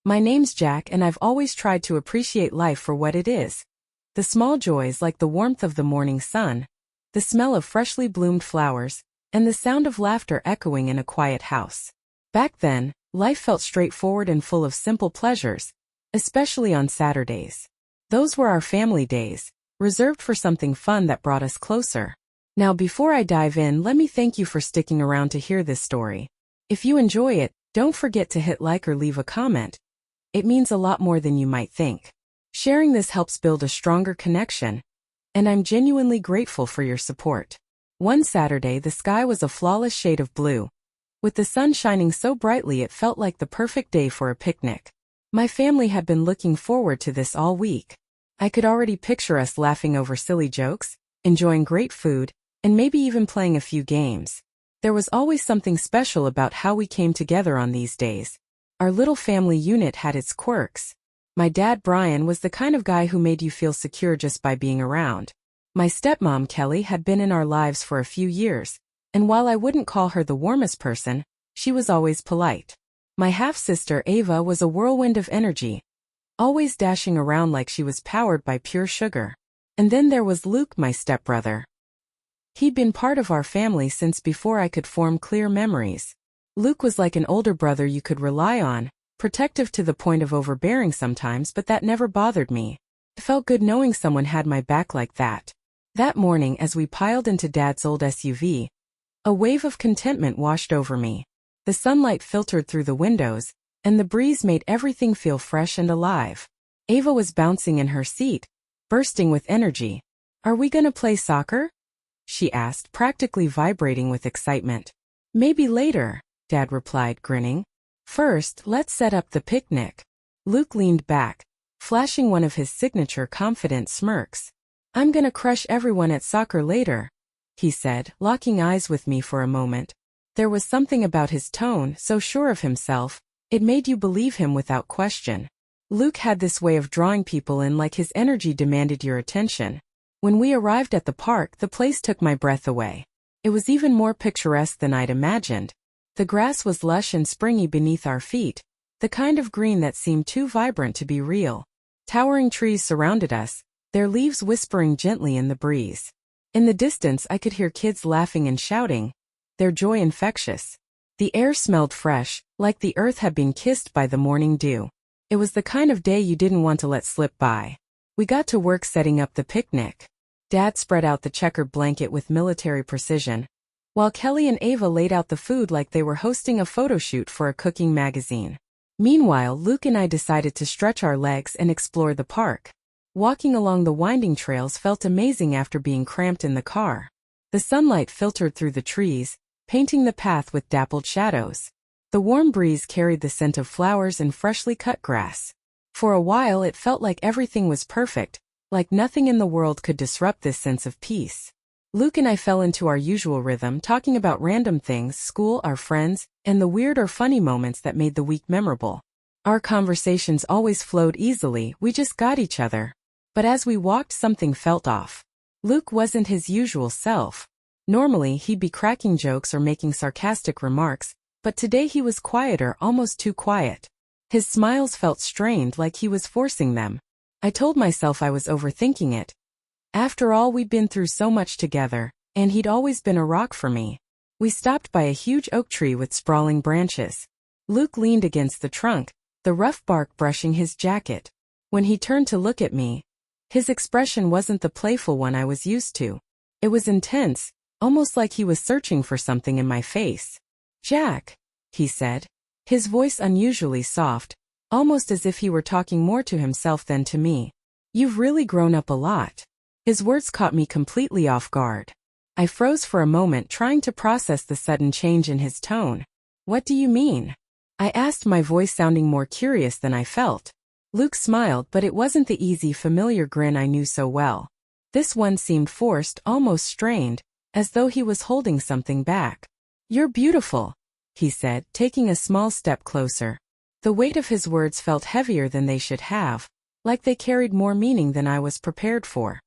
My name's Jack and I've always tried to appreciate life for what it is. The small joys like the warmth of the morning sun, the smell of freshly bloomed flowers, and the sound of laughter echoing in a quiet house. Back then, life felt straightforward and full of simple pleasures, especially on Saturdays. Those were our family days, reserved for something fun that brought us closer. Now before I dive in, let me thank you for sticking around to hear this story. If you enjoy it, don't forget to hit like or leave a comment. It means a lot more than you might think. Sharing this helps build a stronger connection, and I'm genuinely grateful for your support. One Saturday, the sky was a flawless shade of blue. With the sun shining so brightly, it felt like the perfect day for a picnic. My family had been looking forward to this all week. I could already picture us laughing over silly jokes, enjoying great food, and maybe even playing a few games. There was always something special about how we came together on these days. Our little family unit had its quirks. My dad, Brian, was the kind of guy who made you feel secure just by being around. My stepmom, Kelly, had been in our lives for a few years, and while I wouldn't call her the warmest person, she was always polite. My half-sister, Ava, was a whirlwind of energy, always dashing around like she was powered by pure sugar. And then there was Luke, my stepbrother. He'd been part of our family since before I could form clear memories. Luke was like an older brother you could rely on, protective to the point of overbearing sometimes, but that never bothered me. It felt good knowing someone had my back like that. That morning, as we piled into Dad's old SUV, a wave of contentment washed over me. The sunlight filtered through the windows, and the breeze made everything feel fresh and alive. Ava was bouncing in her seat, bursting with energy. "Are we gonna play soccer?" she asked, practically vibrating with excitement. "Maybe later," Dad replied, grinning. "First, let's set up the picnic." Luke leaned back, flashing one of his signature confident smirks. "I'm gonna crush everyone at soccer later," he said, locking eyes with me for a moment. There was something about his tone, so sure of himself, it made you believe him without question. Luke had this way of drawing people in, like his energy demanded your attention. When we arrived at the park, the place took my breath away. It was even more picturesque than I'd imagined. The grass was lush and springy beneath our feet, the kind of green that seemed too vibrant to be real. Towering trees surrounded us, their leaves whispering gently in the breeze. In the distance, I could hear kids laughing and shouting, their joy infectious. The air smelled fresh, like the earth had been kissed by the morning dew. It was the kind of day you didn't want to let slip by. We got to work setting up the picnic. Dad spread out the checkered blanket with military precision, while Kelly and Ava laid out the food like they were hosting a photo shoot for a cooking magazine. Meanwhile, Luke and I decided to stretch our legs and explore the park. Walking along the winding trails felt amazing after being cramped in the car. The sunlight filtered through the trees, painting the path with dappled shadows. The warm breeze carried the scent of flowers and freshly cut grass. For a while it felt like everything was perfect, like nothing in the world could disrupt this sense of peace. Luke and I fell into our usual rhythm, talking about random things, school, our friends, and the weird or funny moments that made the week memorable. Our conversations always flowed easily, we just got each other. But as we walked, something felt off. Luke wasn't his usual self. Normally he'd be cracking jokes or making sarcastic remarks, but today he was quieter, almost too quiet. His smiles felt strained, like he was forcing them. I told myself I was overthinking it. After all, we'd been through so much together, and he'd always been a rock for me. We stopped by a huge oak tree with sprawling branches. Luke leaned against the trunk, the rough bark brushing his jacket. When he turned to look at me, his expression wasn't the playful one I was used to. It was intense, almost like he was searching for something in my face. "Jack," he said, his voice unusually soft, almost as if he were talking more to himself than to me. "You've really grown up a lot." His words caught me completely off guard. I froze for a moment, trying to process the sudden change in his tone. "What do you mean?" I asked, my voice sounding more curious than I felt. Luke smiled, but it wasn't the easy, familiar grin I knew so well. This one seemed forced, almost strained, as though he was holding something back. "You're beautiful," he said, taking a small step closer. The weight of his words felt heavier than they should have, like they carried more meaning than I was prepared for.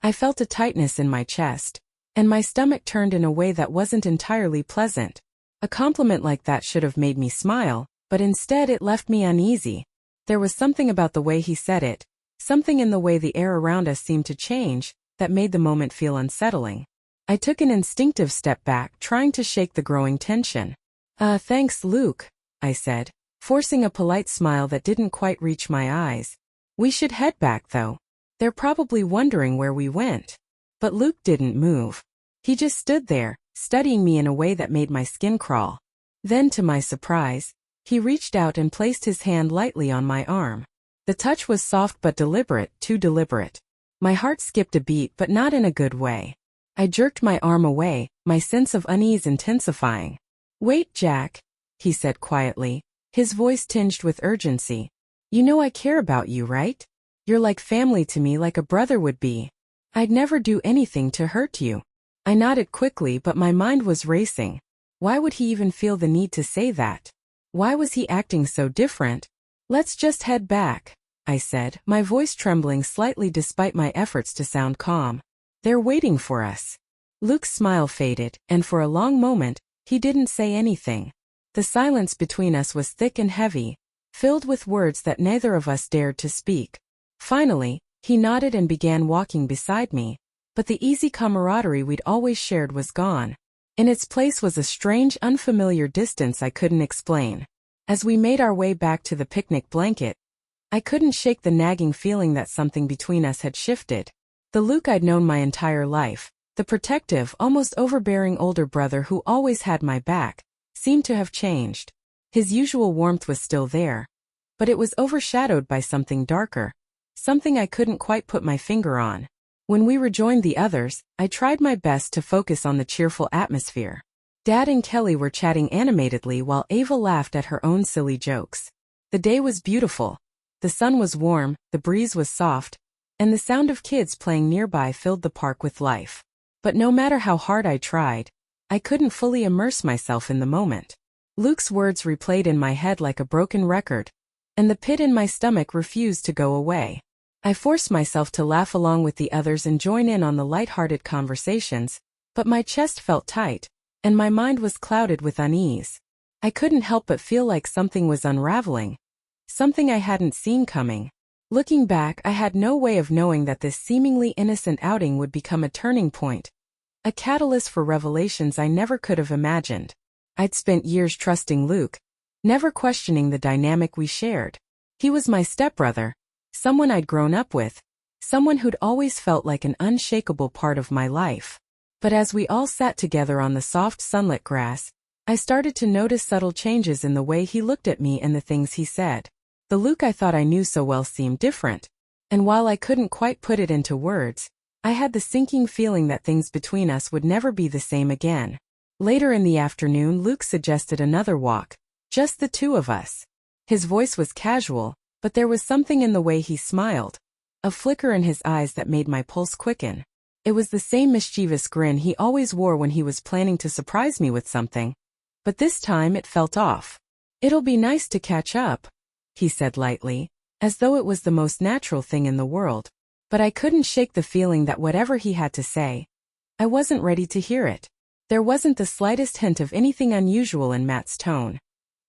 I felt a tightness in my chest, and my stomach turned in a way that wasn't entirely pleasant. A compliment like that should have made me smile, but instead it left me uneasy. There was something about the way he said it, something in the way the air around us seemed to change, that made the moment feel unsettling. I took an instinctive step back, trying to shake the growing tension. Thanks, Luke, I said, forcing a polite smile that didn't quite reach my eyes. We should head back, though. They're probably wondering where we went. But Luke didn't move. He just stood there, studying me in a way that made my skin crawl. Then, to my surprise, he reached out and placed his hand lightly on my arm. The touch was soft but deliberate, too deliberate. My heart skipped a beat, but not in a good way. I jerked my arm away, my sense of unease intensifying. Wait, Jack, he said quietly, his voice tinged with urgency. You know I care about you, right? You're like family to me, like a brother would be. I'd never do anything to hurt you. I nodded quickly, but my mind was racing. Why would he even feel the need to say that? Why was he acting so different? Let's just head back, I said, my voice trembling slightly despite my efforts to sound calm. They're waiting for us. Luke's smile faded, and for a long moment, he didn't say anything. The silence between us was thick and heavy, filled with words that neither of us dared to speak. Finally, he nodded and began walking beside me, but the easy camaraderie we'd always shared was gone. In its place was a strange, unfamiliar distance I couldn't explain. As we made our way back to the picnic blanket, I couldn't shake the nagging feeling that something between us had shifted. The Luke I'd known my entire life, the protective, almost overbearing older brother who always had my back, seemed to have changed. His usual warmth was still there, but it was overshadowed by something darker, something I couldn't quite put my finger on. When we rejoined the others, I tried my best to focus on the cheerful atmosphere. Dad and Kelly were chatting animatedly while Ava laughed at her own silly jokes. The day was beautiful. The sun was warm, the breeze was soft, and the sound of kids playing nearby filled the park with life. But no matter how hard I tried, I couldn't fully immerse myself in the moment. Luke's words replayed in my head like a broken record, and the pit in my stomach refused to go away. I forced myself to laugh along with the others and join in on the light-hearted conversations, but my chest felt tight, and my mind was clouded with unease. I couldn't help but feel like something was unraveling, something I hadn't seen coming. Looking back, I had no way of knowing that this seemingly innocent outing would become a turning point, a catalyst for revelations I never could have imagined. I'd spent years trusting Luke, never questioning the dynamic we shared. He was my stepbrother, someone I'd grown up with, someone who'd always felt like an unshakable part of my life. But as we all sat together on the soft sunlit grass, I started to notice subtle changes in the way he looked at me and the things he said. The Luke I thought I knew so well seemed different, and while I couldn't quite put it into words, I had the sinking feeling that things between us would never be the same again. Later in the afternoon, Luke suggested another walk, just the two of us. His voice was casual, but there was something in the way he smiled, a flicker in his eyes that made my pulse quicken. It was the same mischievous grin he always wore when he was planning to surprise me with something, but this time it felt off. It'll be nice to catch up, he said lightly, as though it was the most natural thing in the world. But I couldn't shake the feeling that whatever he had to say, I wasn't ready to hear it. There wasn't the slightest hint of anything unusual in Matt's tone.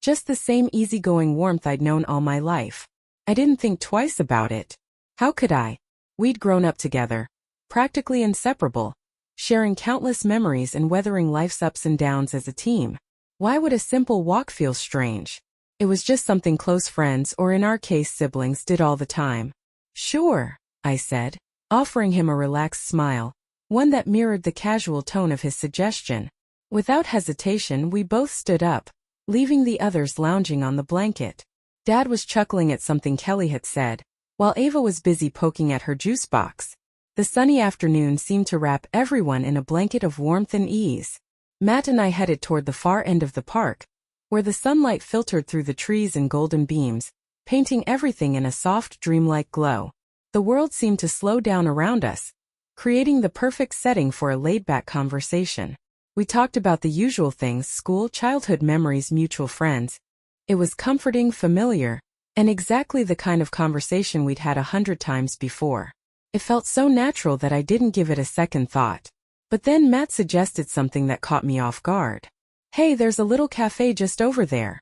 Just the same easygoing warmth I'd known all my life. I didn't think twice about it. How could I? We'd grown up together, practically inseparable, sharing countless memories and weathering life's ups and downs as a team. Why would a simple walk feel strange? It was just something close friends, or in our case siblings, did all the time. Sure, I said, offering him a relaxed smile, one that mirrored the casual tone of his suggestion. Without hesitation, we both stood up, leaving the others lounging on the blanket. Dad was chuckling at something Kelly had said, while Ava was busy poking at her juice box. The sunny afternoon seemed to wrap everyone in a blanket of warmth and ease. Matt and I headed toward the far end of the park, where the sunlight filtered through the trees in golden beams, painting everything in a soft, dreamlike glow. The world seemed to slow down around us, creating the perfect setting for a laid-back conversation. We talked about the usual things: school, childhood memories, mutual friends. It was comforting, familiar, and exactly the kind of conversation we'd had 100 times before. It felt so natural that I didn't give it a second thought. But then Matt suggested something that caught me off guard. "Hey, there's a little cafe just over there,"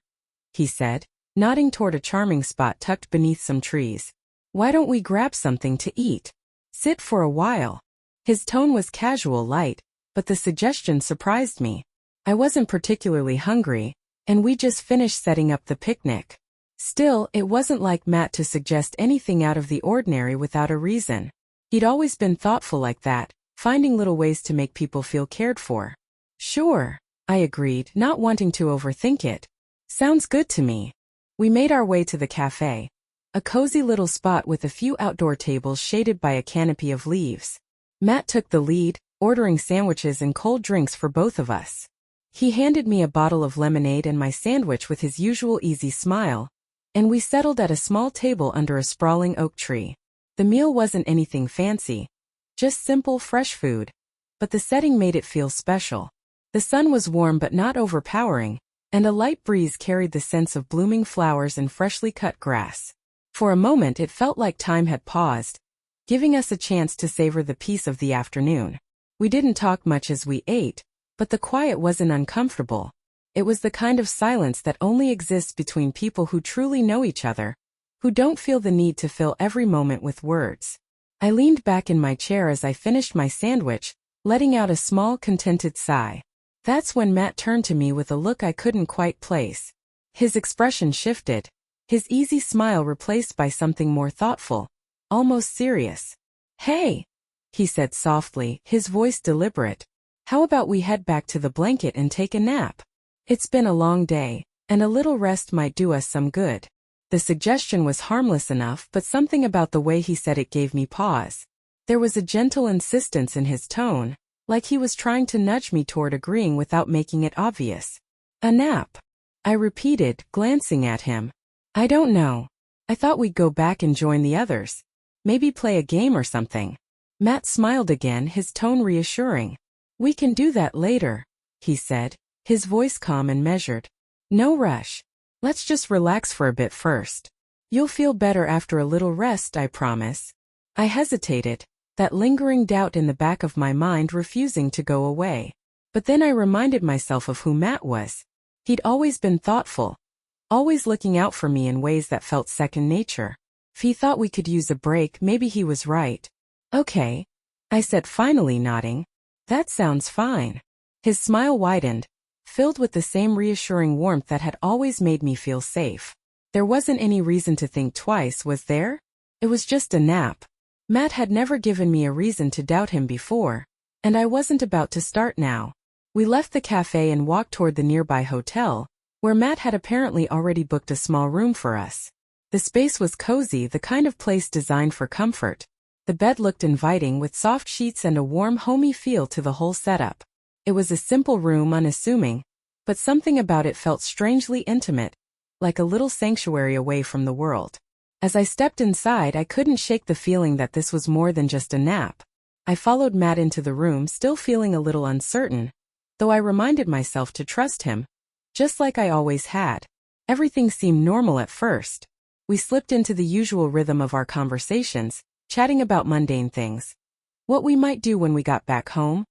he said, nodding toward a charming spot tucked beneath some trees. "Why don't we grab something to eat? Sit for a while." His tone was casual, light, but the suggestion surprised me. I wasn't particularly hungry, and we just finished setting up the picnic. Still, it wasn't like Matt to suggest anything out of the ordinary without a reason. He'd always been thoughtful like that, finding little ways to make people feel cared for. "Sure," I agreed, not wanting to overthink it. "Sounds good to me." We made our way to the cafe, a cozy little spot with a few outdoor tables shaded by a canopy of leaves. Matt took the lead, ordering sandwiches and cold drinks for both of us. He handed me a bottle of lemonade and my sandwich with his usual easy smile, and we settled at a small table under a sprawling oak tree. The meal wasn't anything fancy, just simple, fresh food, but the setting made it feel special. The sun was warm but not overpowering, and a light breeze carried the sense of blooming flowers and freshly cut grass. For a moment it felt like time had paused, giving us a chance to savor the peace of the afternoon. We didn't talk much as we ate, but the quiet wasn't uncomfortable. It was the kind of silence that only exists between people who truly know each other, who don't feel the need to fill every moment with words. I leaned back in my chair as I finished my sandwich, letting out a small, contented sigh. That's when Matt turned to me with a look I couldn't quite place. His expression shifted, his easy smile replaced by something more thoughtful, almost serious. "Hey," he said softly, his voice deliberate. "How about we head back to the blanket and take a nap? It's been a long day, and a little rest might do us some good." The suggestion was harmless enough, but something about the way he said it gave me pause. There was a gentle insistence in his tone, like he was trying to nudge me toward agreeing without making it obvious. "A nap?" I repeated, glancing at him. "I don't know. I thought we'd go back and join the others. Maybe play a game or something." Matt smiled again, his tone reassuring. "We can do that later," he said, his voice calm and measured. "No rush. Let's just relax for a bit first. You'll feel better after a little rest, I promise." I hesitated, that lingering doubt in the back of my mind refusing to go away. But then I reminded myself of who Matt was. He'd always been thoughtful, always looking out for me in ways that felt second nature. If he thought we could use a break, maybe he was right. "Okay," I said, finally nodding. "That sounds fine." His smile widened, filled with the same reassuring warmth that had always made me feel safe. There wasn't any reason to think twice, was there? It was just a nap. Matt had never given me a reason to doubt him before, and I wasn't about to start now. We left the cafe and walked toward the nearby hotel, where Matt had apparently already booked a small room for us. The space was cozy, the kind of place designed for comfort. The bed looked inviting with soft sheets and a warm, homey feel to the whole setup. It was a simple room, unassuming, but something about it felt strangely intimate, like a little sanctuary away from the world. As I stepped inside, I couldn't shake the feeling that this was more than just a nap. I followed Matt into the room, still feeling a little uncertain, though I reminded myself to trust him, just like I always had. Everything seemed normal at first. We slipped into the usual rhythm of our conversations, chatting about mundane things. What we might do when we got back home,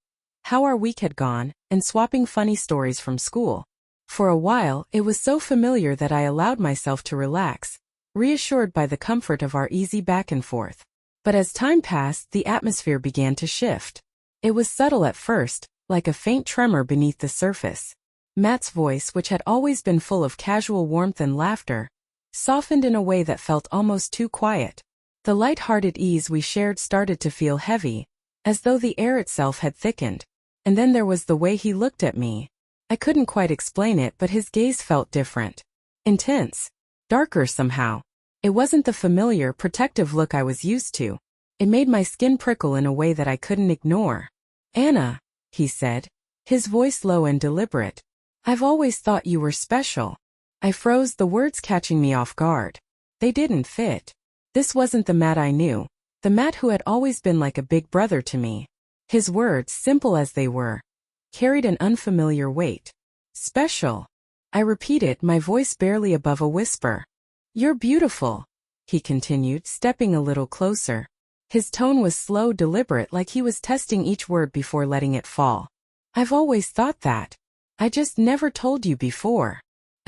how our week had gone, and swapping funny stories from school. For a while, it was so familiar that I allowed myself to relax, reassured by the comfort of our easy back and forth. But as time passed, the atmosphere began to shift. It was subtle at first, like a faint tremor beneath the surface. Matt's voice, which had always been full of casual warmth and laughter, softened in a way that felt almost too quiet. The light-hearted ease we shared started to feel heavy, as though the air itself had thickened. And then there was the way he looked at me. I couldn't quite explain it, but his gaze felt different. Intense. Darker somehow. It wasn't the familiar, protective look I was used to. It made my skin prickle in a way that I couldn't ignore. "Anna," he said, his voice low and deliberate. "I've always thought you were special." I froze, the words catching me off guard. They didn't fit. This wasn't the Matt I knew, the Matt who had always been like a big brother to me. His words, simple as they were, carried an unfamiliar weight. "Special," I repeated, my voice barely above a whisper. "You're beautiful," he continued, stepping a little closer. His tone was slow, deliberate, like he was testing each word before letting it fall. "I've always thought that. I just never told you before."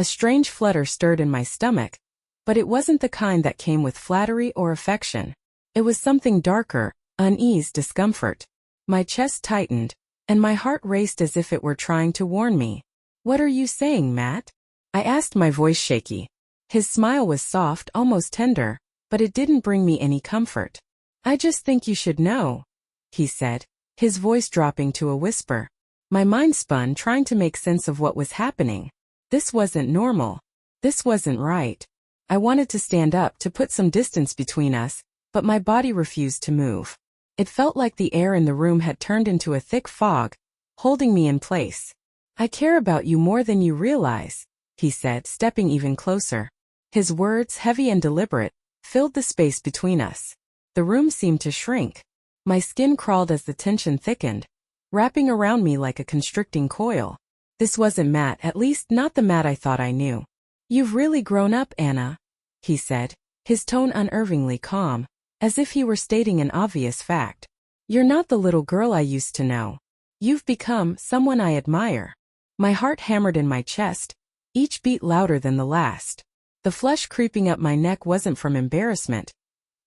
A strange flutter stirred in my stomach, but it wasn't the kind that came with flattery or affection. It was something darker, unease, discomfort. My chest tightened, and my heart raced as if it were trying to warn me. "What are you saying, Matt?" I asked, my voice shaky. His smile was soft, almost tender, but it didn't bring me any comfort. "I just think you should know," he said, his voice dropping to a whisper. My mind spun, trying to make sense of what was happening. This wasn't normal. This wasn't right. I wanted to stand up to put some distance between us, but my body refused to move. It felt like the air in the room had turned into a thick fog, holding me in place. "I care about you more than you realize," he said, stepping even closer. His words, heavy and deliberate, filled the space between us. The room seemed to shrink. My skin crawled as the tension thickened, wrapping around me like a constricting coil. This wasn't Matt, at least not the Matt I thought I knew. "You've really grown up, Anna," he said, his tone unnervingly calm, as if he were stating an obvious fact. "You're not the little girl I used to know. You've become someone I admire." My heart hammered in my chest, each beat louder than the last. The flush creeping up my neck wasn't from embarrassment.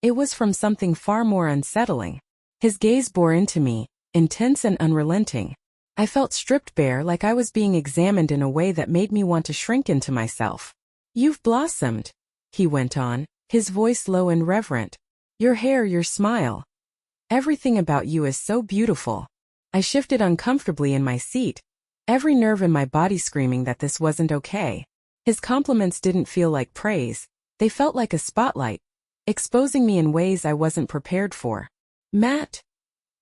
It was from something far more unsettling. His gaze bore into me, intense and unrelenting. I felt stripped bare, like I was being examined in a way that made me want to shrink into myself. "You've blossomed," he went on, his voice low and reverent. "Your hair, your smile. Everything about you is so beautiful." I shifted uncomfortably in my seat, every nerve in my body screaming that this wasn't okay. His compliments didn't feel like praise, they felt like a spotlight, exposing me in ways I wasn't prepared for. "Matt,"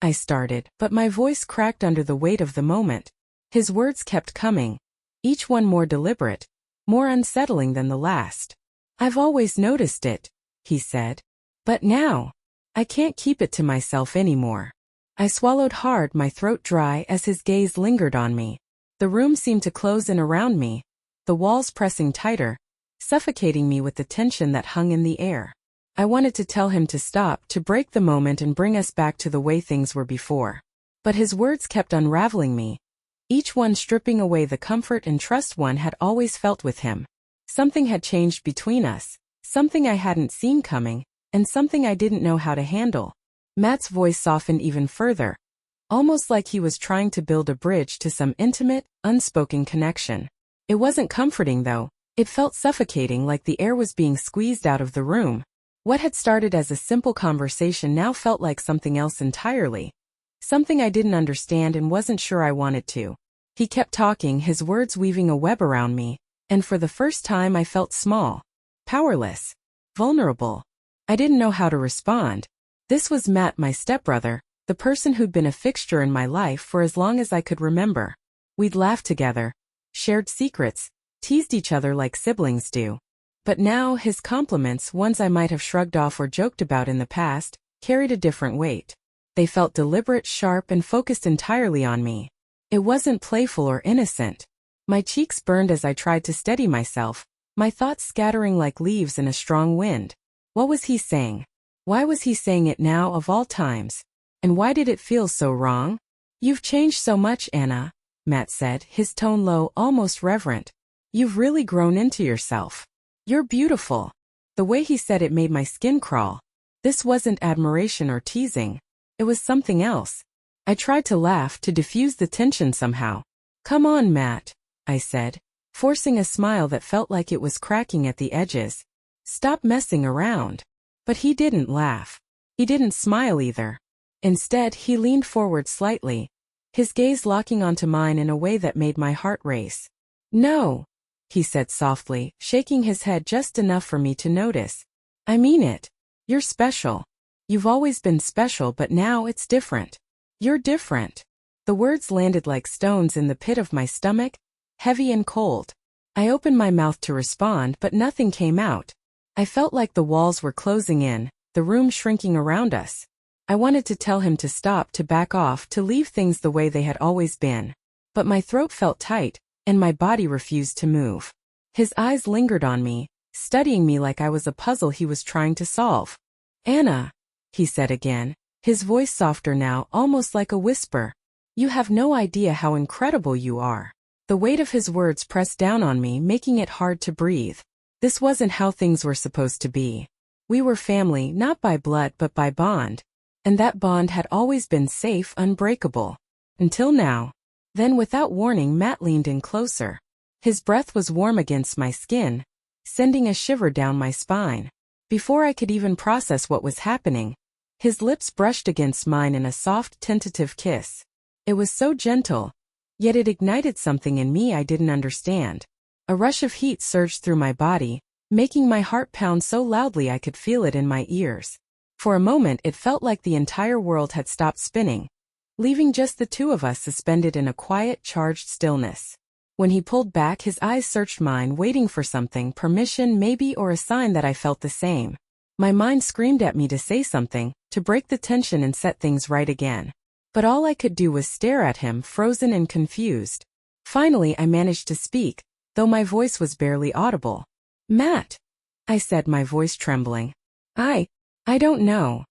I started, but my voice cracked under the weight of the moment. His words kept coming, each one more deliberate, more unsettling than the last. "I've always noticed it," he said. "But now, I can't keep it to myself anymore." I swallowed hard, my throat dry as his gaze lingered on me. The room seemed to close in around me, the walls pressing tighter, suffocating me with the tension that hung in the air. I wanted to tell him to stop, to break the moment and bring us back to the way things were before. But his words kept unraveling me, each one stripping away the comfort and trust one had always felt with him. Something had changed between us, something I hadn't seen coming, and something I didn't know how to handle. Matt's voice softened even further, almost like he was trying to build a bridge to some intimate, unspoken connection. It wasn't comforting though, it felt suffocating, like the air was being squeezed out of the room. What had started as a simple conversation now felt like something else entirely. Something I didn't understand and wasn't sure I wanted to. He kept talking, his words weaving a web around me, and for the first time I felt small, powerless, vulnerable. I didn't know how to respond. This was Matt, my stepbrother, the person who'd been a fixture in my life for as long as I could remember. We'd laughed together, shared secrets, teased each other like siblings do. But now his compliments, ones I might have shrugged off or joked about in the past, carried a different weight. They felt deliberate, sharp, and focused entirely on me. It wasn't playful or innocent. My cheeks burned as I tried to steady myself, my thoughts scattering like leaves in a strong wind. What was he saying? Why was he saying it now of all times? And why did it feel so wrong? "You've changed so much, Anna," Matt said, his tone low, almost reverent. "You've really grown into yourself. You're beautiful." The way he said it made my skin crawl. This wasn't admiration or teasing. It was something else. I tried to laugh, to diffuse the tension somehow. "Come on, Matt," I said, forcing a smile that felt like it was cracking at the edges. "Stop messing around." But he didn't laugh. He didn't smile either. Instead, he leaned forward slightly, his gaze locking onto mine in a way that made my heart race. "No," he said softly, shaking his head just enough for me to notice. "I mean it. You're special. You've always been special, but now it's different. You're different." The words landed like stones in the pit of my stomach, heavy and cold. I opened my mouth to respond, but nothing came out. I felt like the walls were closing in, the room shrinking around us. I wanted to tell him to stop, to back off, to leave things the way they had always been. But my throat felt tight, and my body refused to move. His eyes lingered on me, studying me like I was a puzzle he was trying to solve. "Anna," he said again, his voice softer now, almost like a whisper. "You have no idea how incredible you are." The weight of his words pressed down on me, making it hard to breathe. This wasn't how things were supposed to be. We were family, not by blood but by bond. And that bond had always been safe, unbreakable. Until now. Then without warning, Matt leaned in closer. His breath was warm against my skin, sending a shiver down my spine. Before I could even process what was happening, his lips brushed against mine in a soft, tentative kiss. It was so gentle, yet it ignited something in me I didn't understand. A rush of heat surged through my body, making my heart pound so loudly I could feel it in my ears. For a moment it felt like the entire world had stopped spinning, leaving just the two of us suspended in a quiet, charged stillness. When he pulled back, his eyes searched mine, waiting for something, permission maybe, or a sign that I felt the same. My mind screamed at me to say something, to break the tension and set things right again. But all I could do was stare at him, frozen and confused. Finally I managed to speak, though my voice was barely audible. "Matt," I said, my voice trembling. I don't know."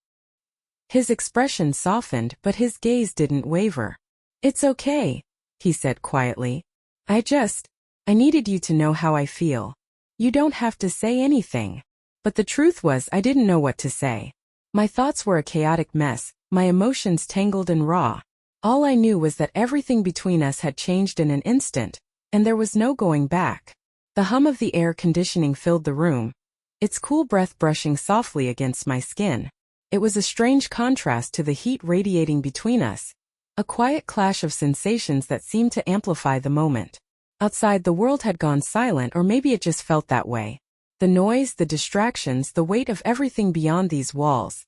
His expression softened, but his gaze didn't waver. "It's okay," he said quietly. I needed you to know how I feel. You don't have to say anything." But the truth was, I didn't know what to say. My thoughts were a chaotic mess, my emotions tangled and raw. All I knew was that everything between us had changed in an instant, and there was no going back. The hum of the air conditioning filled the room, its cool breath brushing softly against my skin. It was a strange contrast to the heat radiating between us, a quiet clash of sensations that seemed to amplify the moment. Outside, the world had gone silent, or maybe it just felt that way. The noise, the distractions, the weight of everything beyond these walls,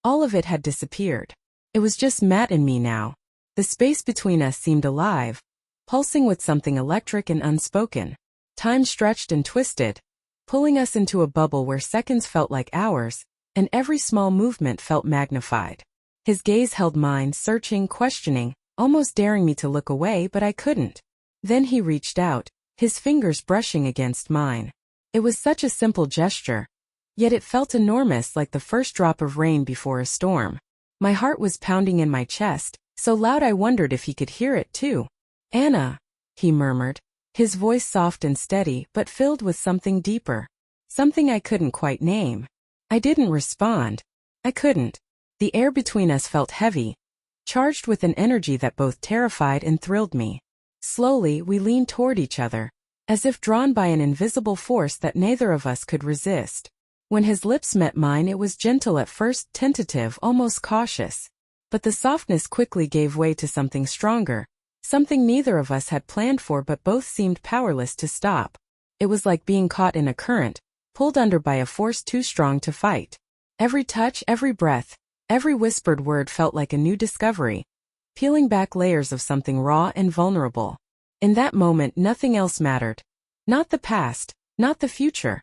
all of it had disappeared. It was just Matt and me now. The space between us seemed alive, pulsing with something electric and unspoken. Time stretched and twisted, pulling us into a bubble where seconds felt like hours, and every small movement felt magnified. His gaze held mine, searching, questioning, almost daring me to look away, but I couldn't. Then he reached out, his fingers brushing against mine. It was such a simple gesture, yet it felt enormous, like the first drop of rain before a storm. My heart was pounding in my chest, so loud I wondered if he could hear it too. "Anna," he murmured, his voice soft and steady, but filled with something deeper. Something I couldn't quite name. I didn't respond. I couldn't. The air between us felt heavy, charged with an energy that both terrified and thrilled me. Slowly, we leaned toward each other, as if drawn by an invisible force that neither of us could resist. When his lips met mine, it was gentle at first, tentative, almost cautious. But the softness quickly gave way to something stronger, something neither of us had planned for but both seemed powerless to stop. It was like being caught in a current, pulled under by a force too strong to fight. Every touch, every breath, every whispered word felt like a new discovery, peeling back layers of something raw and vulnerable. In that moment, nothing else mattered. Not the past, not the future,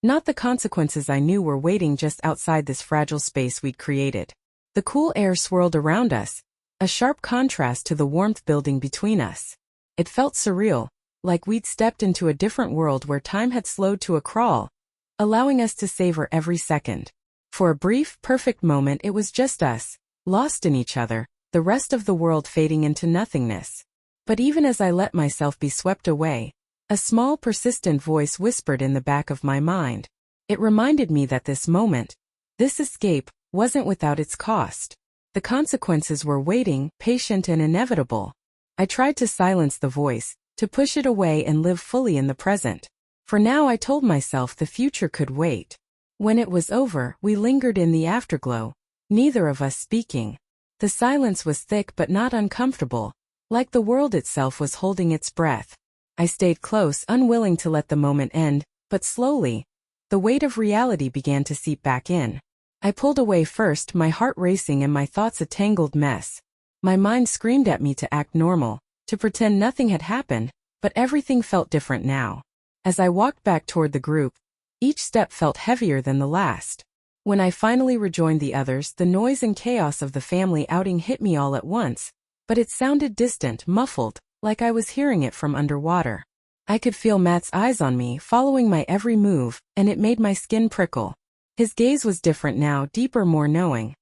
not the consequences I knew were waiting just outside this fragile space we'd created. The cool air swirled around us, a sharp contrast to the warmth building between us. It felt surreal, like we'd stepped into a different world where time had slowed to a crawl, allowing us to savor every second. For a brief, perfect moment, it was just us, lost in each other, the rest of the world fading into nothingness. But even as I let myself be swept away, a small, persistent voice whispered in the back of my mind. It reminded me that this moment, this escape, wasn't without its cost. The consequences were waiting, patient and inevitable. I tried to silence the voice, to push it away and live fully in the present. For now, I told myself, the future could wait. When it was over, we lingered in the afterglow, neither of us speaking. The silence was thick but not uncomfortable, like the world itself was holding its breath. I stayed close, unwilling to let the moment end, but slowly, the weight of reality began to seep back in. I pulled away first, my heart racing and my thoughts a tangled mess. My mind screamed at me to act normal, to pretend nothing had happened, but everything felt different now. As I walked back toward the group, each step felt heavier than the last. When I finally rejoined the others, the noise and chaos of the family outing hit me all at once, but it sounded distant, muffled, like I was hearing it from underwater. I could feel Matt's eyes on me, following my every move, and it made my skin prickle. His gaze was different now, deeper, more knowing.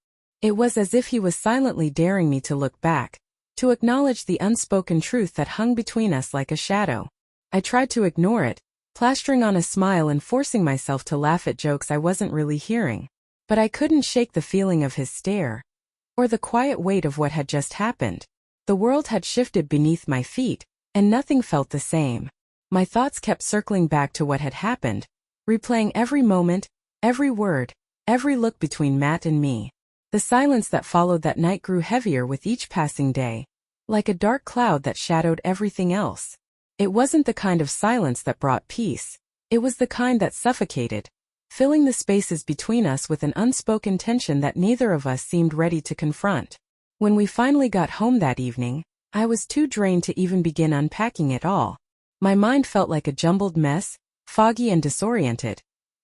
It was as if he was silently daring me to look back, to acknowledge the unspoken truth that hung between us like a shadow. I tried to ignore it, plastering on a smile and forcing myself to laugh at jokes I wasn't really hearing. But I couldn't shake the feeling of his stare, or the quiet weight of what had just happened. The world had shifted beneath my feet, and nothing felt the same. My thoughts kept circling back to what had happened, replaying every moment, every word, every look between Matt and me. The silence that followed that night grew heavier with each passing day, like a dark cloud that shadowed everything else. It wasn't the kind of silence that brought peace. It was the kind that suffocated, filling the spaces between us with an unspoken tension that neither of us seemed ready to confront. When we finally got home that evening, I was too drained to even begin unpacking it all. My mind felt like a jumbled mess, foggy and disoriented,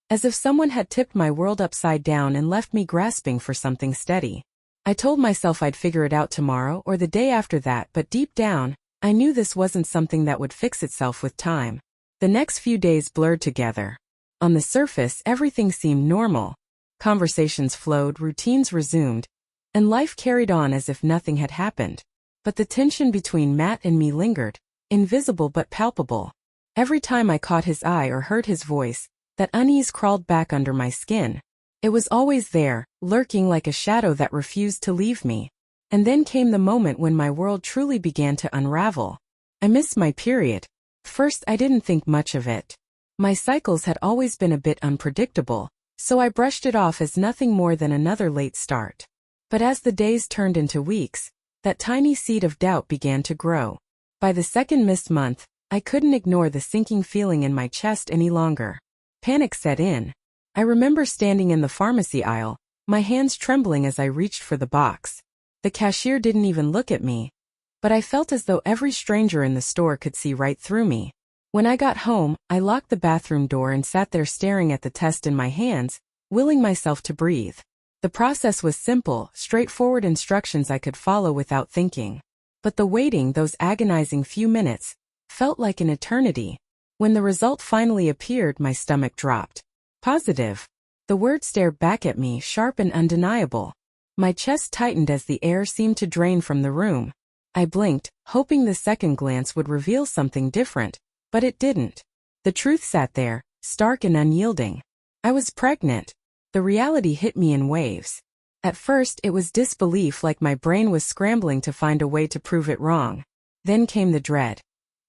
as if someone had tipped my world upside down and left me grasping for something steady. I told myself I'd figure it out tomorrow or the day after that, but deep down, I knew this wasn't something that would fix itself with time. The next few days blurred together. On the surface, everything seemed normal. Conversations flowed, routines resumed, and life carried on as if nothing had happened. But the tension between Matt and me lingered, invisible but palpable. Every time I caught his eye or heard his voice, that unease crawled back under my skin. It was always there, lurking like a shadow that refused to leave me. And then came the moment when my world truly began to unravel. I missed my period. First, I didn't think much of it. My cycles had always been a bit unpredictable, so I brushed it off as nothing more than another late start. But as the days turned into weeks, that tiny seed of doubt began to grow. By the second missed month, I couldn't ignore the sinking feeling in my chest any longer. Panic set in. I remember standing in the pharmacy aisle, my hands trembling as I reached for the box. The cashier didn't even look at me, but I felt as though every stranger in the store could see right through me. When I got home, I locked the bathroom door and sat there staring at the test in my hands, willing myself to breathe. The process was simple, straightforward instructions I could follow without thinking. But the waiting, those agonizing few minutes, felt like an eternity. When the result finally appeared, my stomach dropped. Positive. The word stared back at me, sharp and undeniable. My chest tightened as the air seemed to drain from the room. I blinked, hoping the second glance would reveal something different, but it didn't. The truth sat there, stark and unyielding. I was pregnant. The reality hit me in waves. At first, it was disbelief, like my brain was scrambling to find a way to prove it wrong. Then came the dread.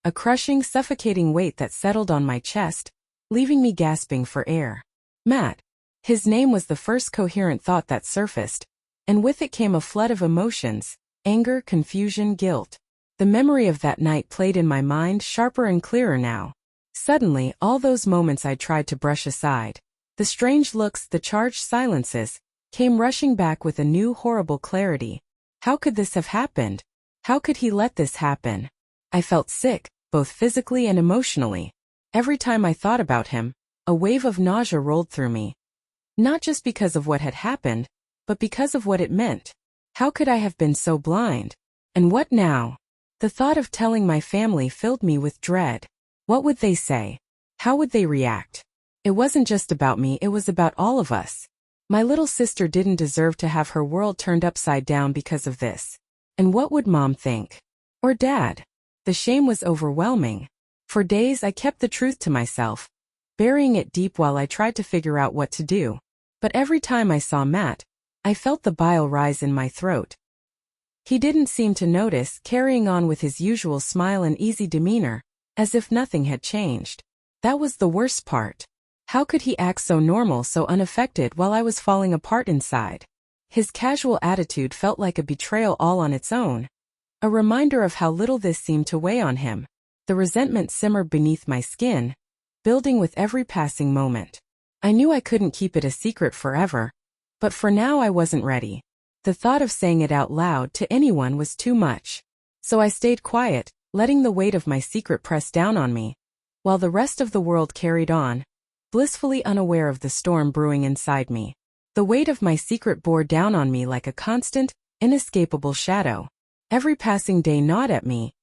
A crushing, suffocating weight that settled on my chest, leaving me gasping for air. Matt. His name was the first coherent thought that surfaced, and with it came a flood of emotions, anger, confusion, guilt. The memory of that night played in my mind, sharper and clearer now. Suddenly, all those moments I tried to brush aside, the strange looks, the charged silences, came rushing back with a new horrible clarity. How could this have happened? How could he let this happen? I felt sick, both physically and emotionally. Every time I thought about him, a wave of nausea rolled through me. Not just because of what had happened, but because of what it meant. How could I have been so blind? And what now? The thought of telling my family filled me with dread. What would they say? How would they react? It wasn't just about me, it was about all of us. My little sister didn't deserve to have her world turned upside down because of this. And what would Mom think? Or Dad? The shame was overwhelming. For days I kept the truth to myself, burying it deep while I tried to figure out what to do. But every time I saw Matt, I felt the bile rise in my throat. He didn't seem to notice, carrying on with his usual smile and easy demeanor, as if nothing had changed. That was the worst part. How could he act so normal, so unaffected while I was falling apart inside? His casual attitude felt like a betrayal all on its own. A reminder of how little this seemed to weigh on him. The resentment simmered beneath my skin, building with every passing moment. I knew I couldn't keep it a secret forever, but for now I wasn't ready. The thought of saying it out loud to anyone was too much. So I stayed quiet, letting the weight of my secret press down on me, while the rest of the world carried on, blissfully unaware of the storm brewing inside me. The weight of my secret bore down on me like a constant, inescapable shadow. Every passing day gnawed at me,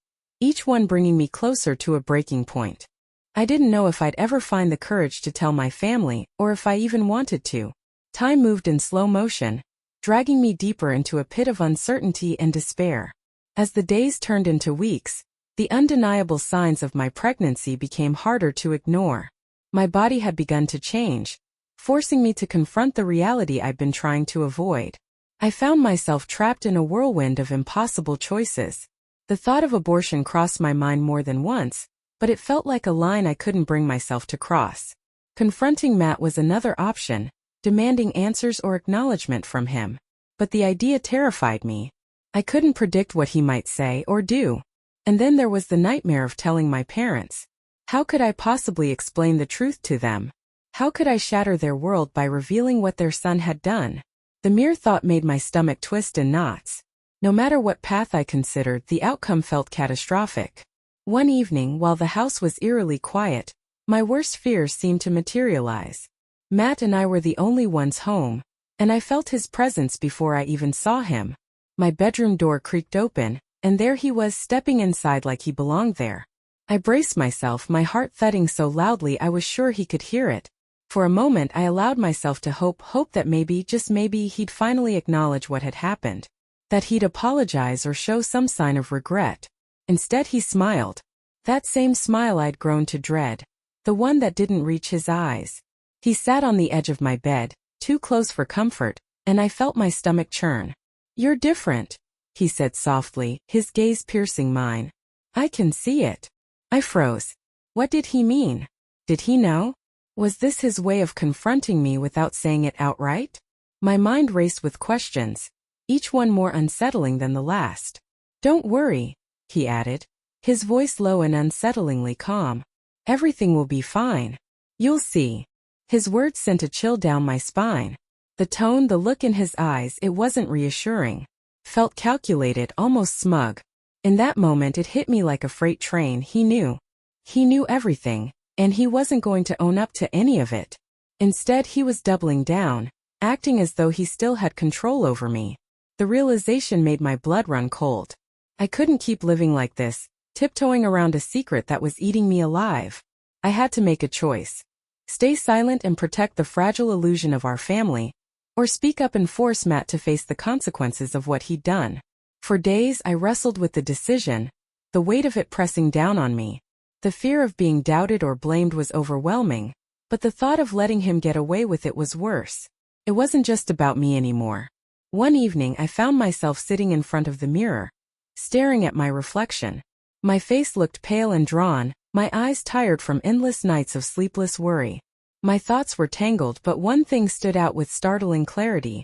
each one bringing me closer to a breaking point. I didn't know if I'd ever find the courage to tell my family, or if I even wanted to. Time moved in slow motion, dragging me deeper into a pit of uncertainty and despair. As the days turned into weeks, the undeniable signs of my pregnancy became harder to ignore. My body had begun to change, forcing me to confront the reality I'd been trying to avoid. I found myself trapped in a whirlwind of impossible choices. The thought of abortion crossed my mind more than once, but it felt like a line I couldn't bring myself to cross. Confronting Matt was another option, demanding answers or acknowledgement from him. But the idea terrified me. I couldn't predict what he might say or do. And then there was the nightmare of telling my parents. How could I possibly explain the truth to them? How could I shatter their world by revealing what their son had done? The mere thought made my stomach twist in knots. No matter what path I considered, the outcome felt catastrophic. One evening, while the house was eerily quiet, my worst fears seemed to materialize. Matt and I were the only ones home, and I felt his presence before I even saw him. My bedroom door creaked open, and there he was stepping inside like he belonged there. I braced myself, my heart thudding so loudly I was sure he could hear it. For a moment I allowed myself to hope that maybe, just maybe, he'd finally acknowledge what had happened. That he'd apologize or show some sign of regret. Instead he smiled. That same smile I'd grown to dread. The one that didn't reach his eyes. He sat on the edge of my bed, too close for comfort, and I felt my stomach churn. "You're different," he said softly, his gaze piercing mine. "I can see it." I froze. What did he mean? Did he know? Was this his way of confronting me without saying it outright? My mind raced with questions, each one more unsettling than the last. "Don't worry," he added, his voice low and unsettlingly calm. "Everything will be fine. You'll see." His words sent a chill down my spine. The tone, the look in his eyes, it wasn't reassuring. Felt calculated, almost smug. In that moment it hit me like a freight train. He knew. He knew everything, and he wasn't going to own up to any of it. Instead he was doubling down, acting as though he still had control over me. The realization made my blood run cold. I couldn't keep living like this, tiptoeing around a secret that was eating me alive. I had to make a choice. Stay silent and protect the fragile illusion of our family, or speak up and force Matt to face the consequences of what he'd done. For days I wrestled with the decision, the weight of it pressing down on me. The fear of being doubted or blamed was overwhelming, but the thought of letting him get away with it was worse. It wasn't just about me anymore. One evening I found myself sitting in front of the mirror, staring at my reflection. My face looked pale and drawn, my eyes tired from endless nights of sleepless worry. My thoughts were tangled, but one thing stood out with startling clarity.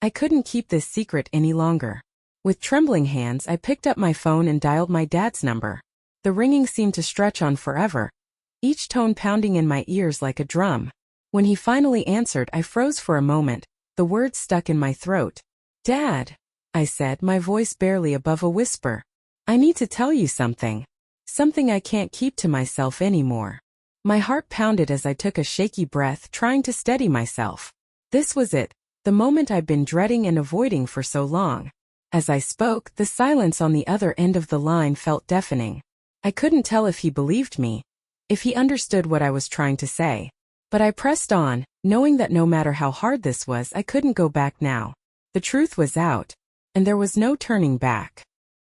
I couldn't keep this secret any longer. With trembling hands I picked up my phone and dialed my dad's number. The ringing seemed to stretch on forever, each tone pounding in my ears like a drum. When he finally answered, I froze for a moment, the words stuck in my throat. "Dad," I said, my voice barely above a whisper. "I need to tell you something. Something I can't keep to myself anymore." My heart pounded as I took a shaky breath, trying to steady myself. This was it, the moment I'd been dreading and avoiding for so long. As I spoke, the silence on the other end of the line felt deafening. I couldn't tell if he believed me, if he understood what I was trying to say. But I pressed on, knowing that no matter how hard this was, I couldn't go back now. The truth was out, and there was no turning back.